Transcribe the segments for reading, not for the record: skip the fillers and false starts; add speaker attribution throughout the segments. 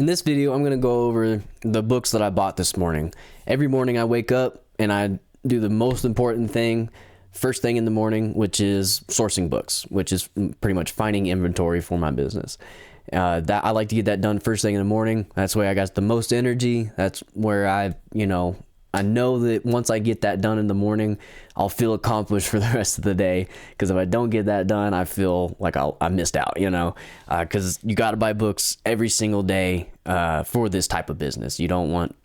Speaker 1: In this video, I'm going to go over the books that I bought this morning. Every morning I wake up and I do the most important thing first thing in the morning, which is sourcing books, which is pretty much finding inventory for my business. That I like to get that done first thing in the morning. That's where I got the most energy. That's where I know that once I get that done in the morning, I'll feel accomplished for the rest of the day. Because if I don't get that done, I feel like I missed out, because you got to buy books every single day for this type of business. You don't want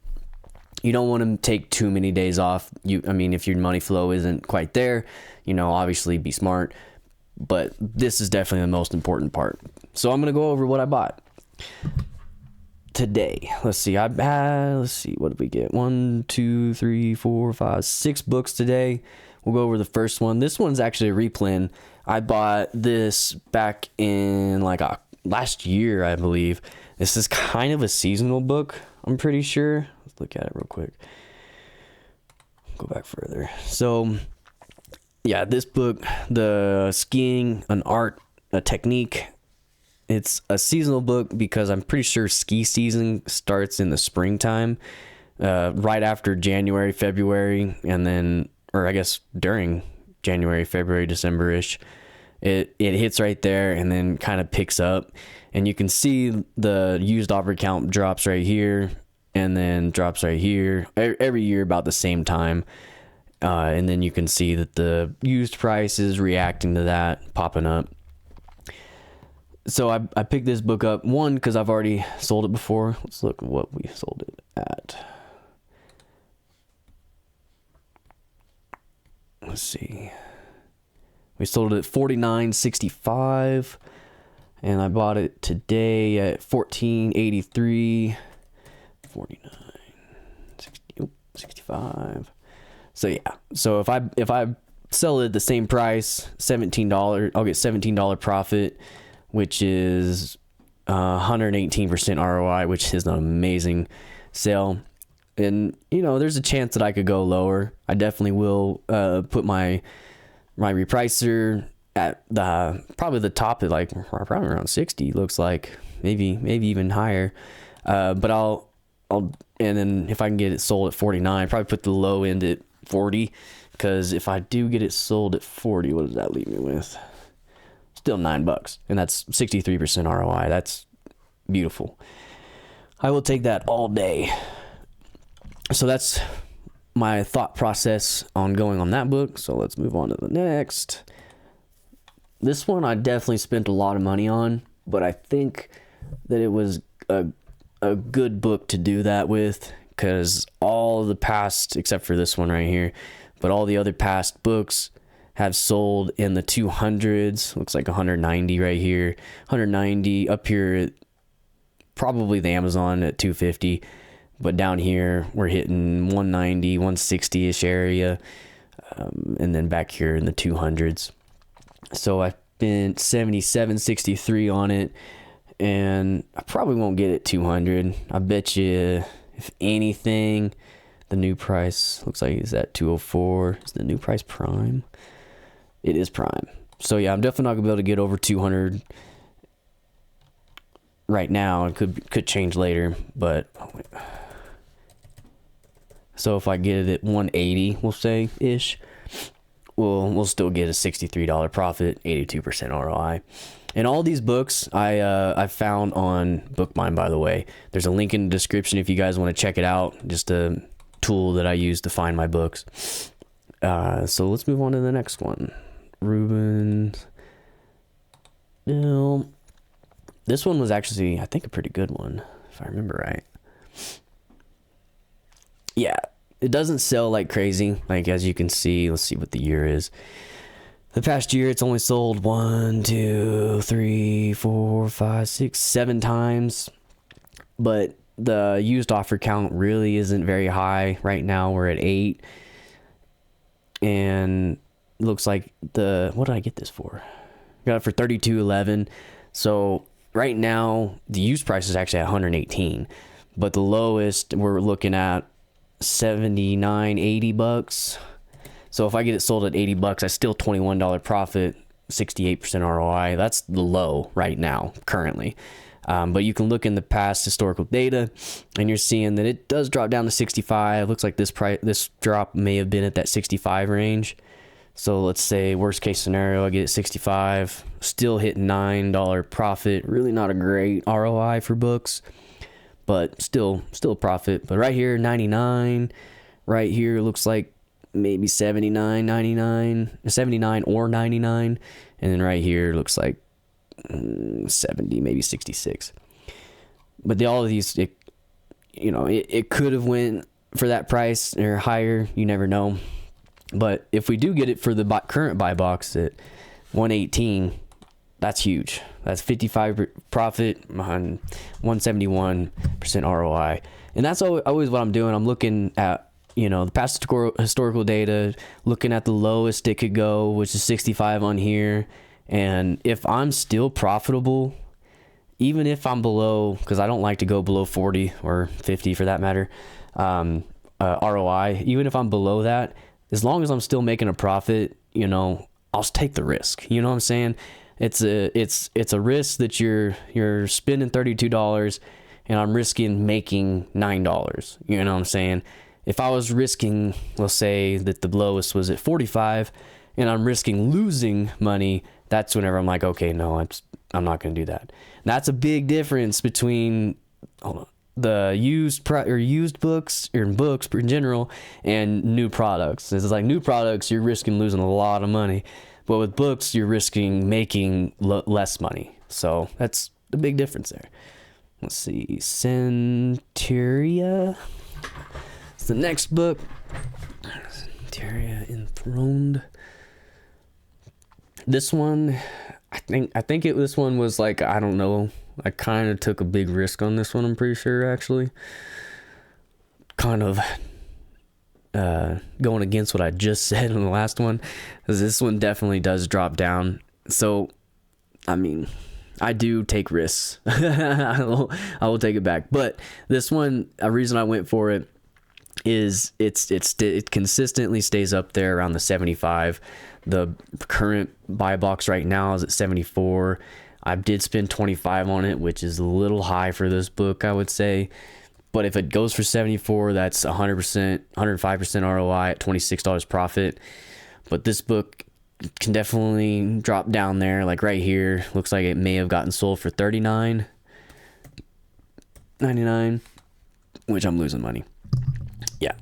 Speaker 1: to take too many days off. If your money flow isn't quite there, obviously be smart. But this is definitely the most important part. So I'm going to go over what I bought today. Let's see, what did we get? 1, 2, 3, 4, 5, 6 books today. We'll go over the first one. This one's actually a replay. I bought this back in last year, I believe. This is kind of a seasonal book, I'm pretty sure. Let's look at it real quick. Go back further. So yeah, this book, the skiing, an art, a technique. It's a seasonal book because I'm pretty sure ski season starts in the springtime, right after January, February, and then, or I guess during January, February, December-ish. It hits right there and then kind of picks up. And you can see the used offer count drops right here and then drops right here every year about the same time. And then you can see that the used price is reacting to that, popping up. So I picked this book up, one, because I've already sold it before. Let's look at what we sold it at. Let's see. We sold it at $49.65, and I bought it today at $14.83, $65. So yeah. So if I sell it at the same price, $17, I'll get $17 profit, which is 118% ROI, which is an amazing sale. And there's a chance that I could go lower. I definitely will put my repricer at probably the top at probably around 60. Looks like maybe even higher. But I'll and then if I can get it sold at 49, probably put the low end at 40. Because if I do get it sold at 40, what does that leave me with? Still $9, and that's 63% ROI. That's beautiful. I will take that all day. So that's my thought process on going on that book. So let's move on to the next. This one I definitely spent a lot of money on, but I think that it was a good book to do that with, because all the past, except for this one right here, but all the other past books have sold in the 200s. Looks like 190 right here, 190 up here, probably the Amazon at 250, but down here we're hitting 190, 160-ish area, and then back here in the 200s. So I spent $77.63 on it, and I probably won't get it 200. I bet you, if anything, the new price looks like it's at 204. Is the new price prime? It is prime. So yeah, I'm definitely not gonna be able to get over 200 right now. It could change later, but so if I get it at 180, we'll say ish, we'll still get a $63 profit, 82% ROI. And all these books I found on Goldmine, by the way. There's a link in the description if you guys want to check it out. Just a tool that I use to find my books. So let's move on to the next one. Rubens. This one was actually, I think, a pretty good one, if I remember right. Yeah, it doesn't sell like crazy. As you can see, let's see what the year is. The past year, it's only sold 1, 2, 3, 4, 5, 6, 7 times. But the used offer count really isn't very high. Right now, we're at 8. And looks like what did I get this for? Got it for $32.11. So right now the used price is actually at $118, but the lowest we're looking at $79-80. So if I get it sold at $80, I still $21 profit, 68% ROI. That's the low right now currently. But you can look in the past historical data, and you're seeing that it does drop down to 65. Looks like this drop may have been at that 65 range. So let's say worst case scenario, I get it 65, still hit $9 profit. Really not a great ROI for books, but still a profit. But right here, 99. Right here looks like maybe 79, 99, 79 or 99. And then right here looks like 70, maybe 66. But all of these, it could have went for that price or higher. You never know. But if we do get it for the current buy box at 118, that's huge. That's 55 profit on 171% ROI. And that's always what I'm doing. I'm looking at, the past historical data, looking at the lowest it could go, which is 65 on here. And if I'm still profitable, even if I'm below, because I don't like to go below 40 or 50 for that matter, ROI, even if I'm below that, as long as I'm still making a profit, I'll take the risk. You know what I'm saying? It's a risk that you're spending $32 and I'm risking making $9. You know what I'm saying? If I was risking, let's say that the lowest was at 45 and I'm risking losing money, that's whenever I'm like, okay, no, I'm not going to do that. And that's a big difference between the used books or books in general and new products. It's like new products, you're risking losing a lot of money, but with books, you're risking making less money. So that's the big difference there. Let's see, Centuria. It's the next book. Centuria Enthroned. This one, this one was like, I don't know. I kind of took a big risk on this one, I'm pretty sure, actually. Kind of going against what I just said in the last one, because this one definitely does drop down. So, I mean, I do take risks. I will take it back. But this one, a reason I went for it is it consistently stays up there around the 75. The current buy box right now is at 74. I did spend 25 on it, which is a little high for this book, I would say. But if it goes for 74, that's 100%, 105% ROI at $26 profit. But this book can definitely drop down there, like right here. Looks like it may have gotten sold for $39.99, which I'm losing money. Yeah.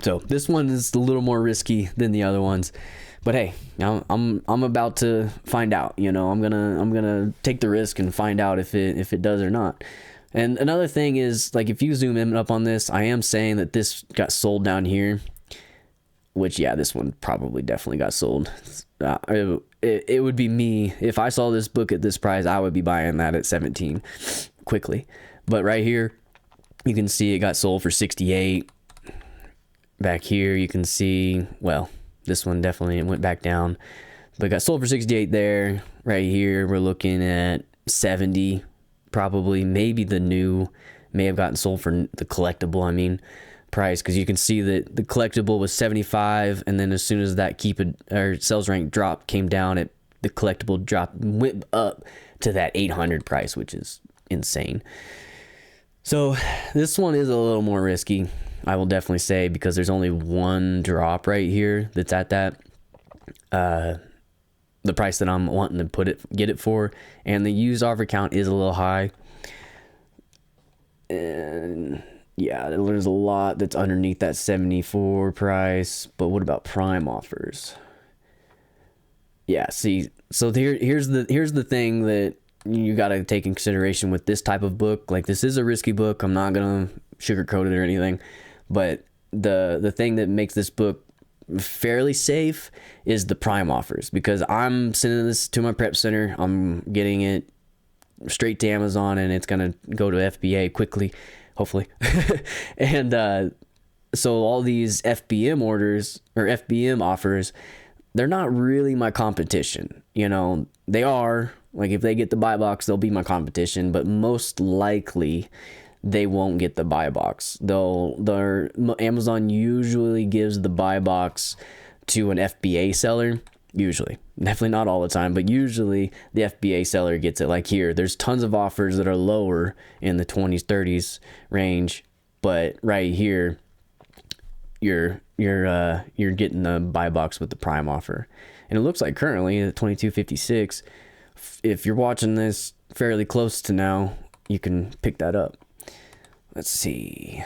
Speaker 1: So this one is a little more risky than the other ones. But hey, I'm about to find out. I'm gonna take the risk and find out if it does or not. And another thing is, like, if you zoom in up on this, I am saying that this got sold down here, which, yeah, this one probably definitely got sold. It would be me if I saw this book at this price. I would be buying that at 17 quickly. But right here, you can see it got sold for 68. Back here, you can see, well, this one definitely went back down, but it got sold for 68 there. Right here, we're looking at 70, probably. Maybe the new may have gotten sold for the collectible, price, because you can see that the collectible was 75, and then as soon as that sales rank drop came down, the collectible drop went up to that 800 price, which is insane. So this one is a little more risky, I will definitely say, because there's only one drop right here that's at that the price that I'm wanting to get it for, and the used offer count is a little high. And yeah, there's a lot that's underneath that 74 price. But what about prime offers? Yeah, see, so here's the thing that you got to take in consideration with this type of book. Like, this is a risky book. I'm not gonna sugarcoat it or anything, but the thing that makes this book fairly safe is the prime offers, because I'm sending this to my prep center. I'm getting it straight to Amazon, and it's gonna go to FBA quickly, hopefully. And so all these FBM orders or FBM offers, they're not really my competition. They are, like, if they get the buy box, they'll be my competition, but most likely they won't get the buy box. Amazon usually gives the buy box to an FBA seller, Usually, definitely not all the time, but usually the FBA seller gets it. Like here, there's tons of offers that are lower in the 20s, 30s range, but right here, you're getting the buy box with the prime offer, and it looks like currently at 22.56. If you're watching this fairly close to now, you can pick that up. Let's see.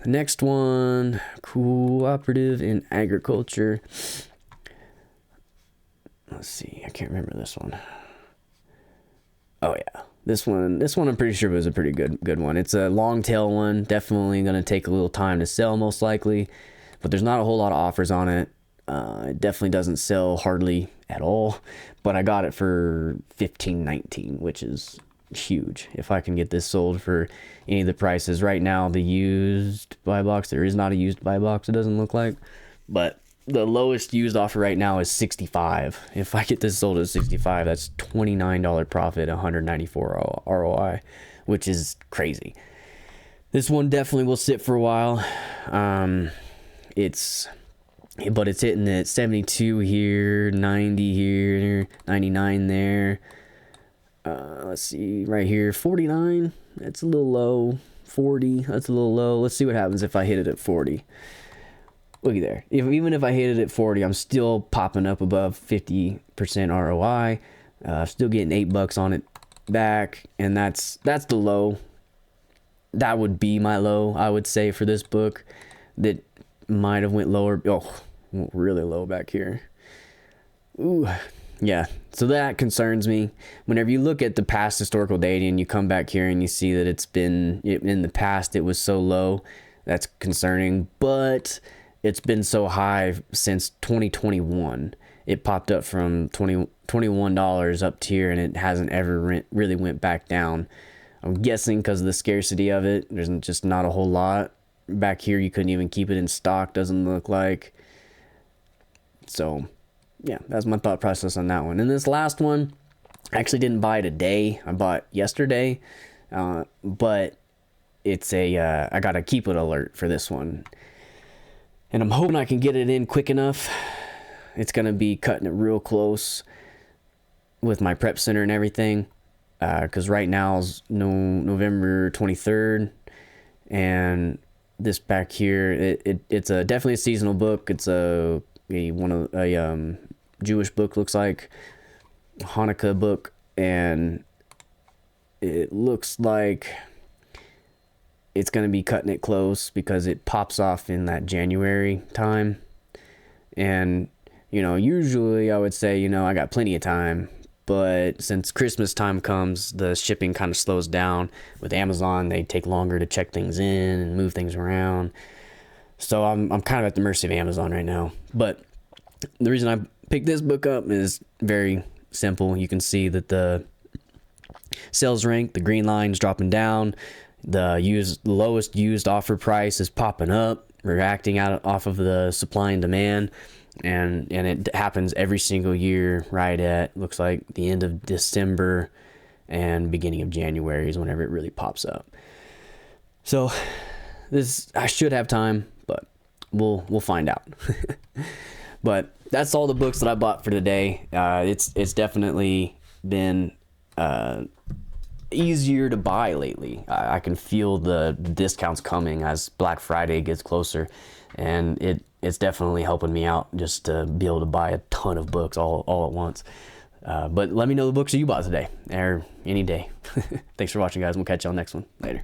Speaker 1: The next one, cooperative in agriculture. Let's see. I can't remember this one. Oh yeah, this one I'm pretty sure was a pretty good one. It's a long tail one. Definitely gonna take a little time to sell, most likely, but there's not a whole lot of offers on it. It definitely doesn't sell hardly at all, but I got it for $15.19, which is huge. If I can get this sold for any of the prices right now, the used buy box, there is not a used buy box, it doesn't look like, but the lowest used offer right now is 65. If I get this sold at 65, that's $29 profit, 194 ROI, which is crazy. This one definitely will sit for a while. But it's hitting at 72 here, 90 here, 99 there. Let's see, right here, 49. That's a little low. 40. That's a little low. Let's see what happens if I hit it at 40. Looky there. Even if I hit it at 40, I'm still popping up above 50% ROI. Still getting $8 on it back, and that's the low. That would be my low, I would say, for this book. That might have went lower. Oh, really low back here. Ooh, yeah. So that concerns me. Whenever you look at the past historical data and you come back here and you see that it's been, in the past it was so low, that's concerning. But it's been so high since 2021. It popped up from $21 up to here, and it hasn't ever really went back down. I'm guessing because of the scarcity of it. There's just not a whole lot. Back here, you couldn't even keep it in stock, doesn't look like. So, yeah, that's my thought process on that one. And this last one, I actually didn't buy today. I bought yesterday. But it's I got a keep it alert for this one. And I'm hoping I can get it in quick enough. It's going to be cutting it real close with my prep center and everything. Because right now is November 23rd. And this back here, it's definitely a seasonal book. It's a Jewish book, looks like Hanukkah book, and it looks like it's going to be cutting it close because it pops off in that January time. And usually I would say I got plenty of time, but since Christmas time comes, the shipping kind of slows down. With Amazon, they take longer to check things in and move things around. So I'm kind of at the mercy of Amazon right now. But the reason I picked this book up is very simple. You can see that the sales rank, the green line is dropping down. The lowest used offer price is popping up, reacting off of the supply and demand. And it happens every single year right at, looks like, the end of December and beginning of January is whenever it really pops up. So I should have time, but we'll find out. But that's all the books that I bought for today. It's definitely been easier to buy lately. I can feel the discounts coming as Black Friday gets closer, and it's definitely helping me out just to be able to buy a ton of books all at once. But let me know the books that you bought today or any day. Thanks for watching, guys. We'll catch you on the next one. Later.